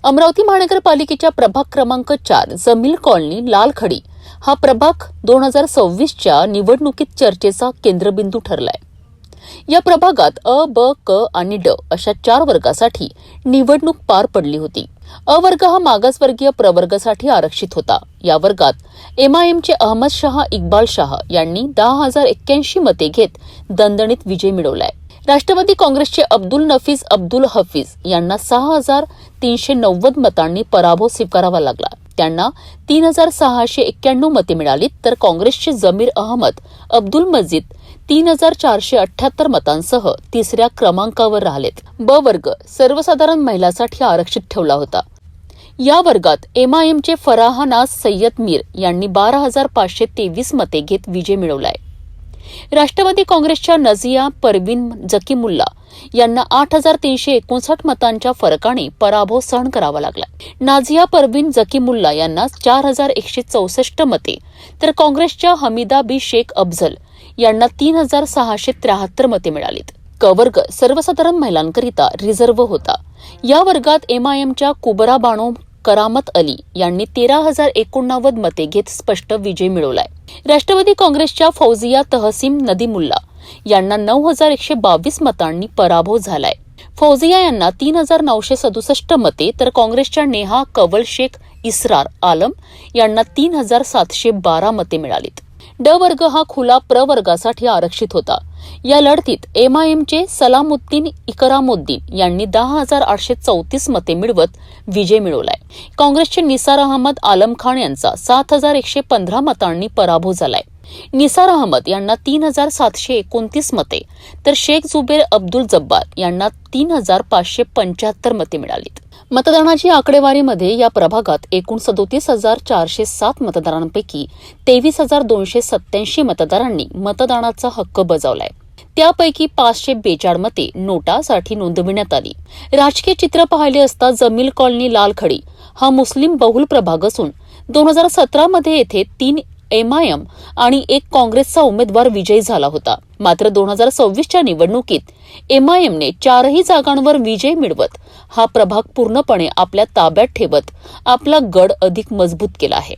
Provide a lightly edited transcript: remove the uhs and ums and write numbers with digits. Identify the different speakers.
Speaker 1: अमरावती महानगरपालिकेच्या प्रभाग क्रमांक 4 जमील कॉलनी लालखडी हा प्रभाग 2026च्या निवडणुकीत चर्चेचा केंद्रबिंदू ठरलाय। या प्रभागात अ, ब, क आणि ड अशा 4 वर्गासाठी निवडणूक पार पडली होती। अ वर्ग हा मागासवर्गीय प्रवर्गासाठी आरक्षित होता। या वर्गात एमआयएमचे अहमद शाह इक्बाल शाह यांनी 10,081 मते घेत दणदणीत विजय मिळवलाय। राष्ट्रवादी काँग्रेसचे अब्दुल नफीस अब्दुल हफीज यांना 6,390 मतांनी पराभव स्वीकारावा लागला। त्यांना 3,691 मते मिळाली, तर काँग्रेसचे जमीर अहमद अब्दुल मजीद 3,478 मतांसह तिसऱ्या क्रमांकावर राहिलेत। ब वर्ग सर्वसाधारण महिलांसाठी आरक्षित ठेवला होता। या वर्गात एमआयएमचे फराह नाज सय्यद मीर यांनी 12,523 मते घेत विजय मिळवलाय। राष्ट्रवादी काँग्रेसच्या नझिया परवीन जकीमुल्ला यांना 8,359 मतांच्या फरकाने पराभव सहन करावा लागला। नाझिया परवीन जकीमुल्ला यांना 4,164 मते, तर काँग्रेसच्या हमीदा बी शेख अफजल यांना 3,673 मते मिळालीत। क वर्ग सर्वसाधारण महिलांकरिता रिझर्व्ह होता। या वर्गात एमआयएमच्या कुबरा बानो करामत अली यांनी 13,089 मते घेत स्पष्ट विजय मिळवलाय। राष्ट्रवादी काँग्रेसच्या फौजिया तहसीम नदीमुल्ला यांना 9,122 मतांनी पराभव झालाय। फौजिया यांना 3,967 मते, तर काँग्रेसच्या नेहा कवल शेख इसरार आलम यांना 3,712 मते मिळालीत। ड वर्ग हा खुला प्रवर्गासाठी आरक्षित होता। या लढतीत एमआयएमचे सलामुद्दीन इकरामुद्दीन यांनी 10,834 मते मिळवत विजय मिळवलाय। काँग्रेसचे निसार अहमद आलम खान यांचा 7,115 मतांनी पराभव झालाय। निसार अहमद यांना 3,729 मते, तर शेख जुबेर अब्दुल जब्बार यांना 3,575 मते मिळालीत। मतदानाची आकडेवारीमध्ये या प्रभागात एकूण 37,407 मतदारांपैकी 23,287 मतदारांनी मतदानाचा हक्क बजावलाय। त्यापैकी 542 मते नोटासाठी नोंदविण्यात आली। राजकीय चित्र पाहिले असता जमील कॉलनी लालखडी हा मुस्लिम बहुल प्रभाग असून 2017 मध्ये येथे 3 एमआयएम आणि 1 काँग्रेसचा उमेदवार विजयी झाला होता। मात्र 2026च्या निवडणुकीत एमआयएमने 4ही जागांवर विजय मिळवत हा प्रभाग पूर्णपणे आपल्या ताब्यात ठेवत आपला गड अधिक मजबूत केला आहे।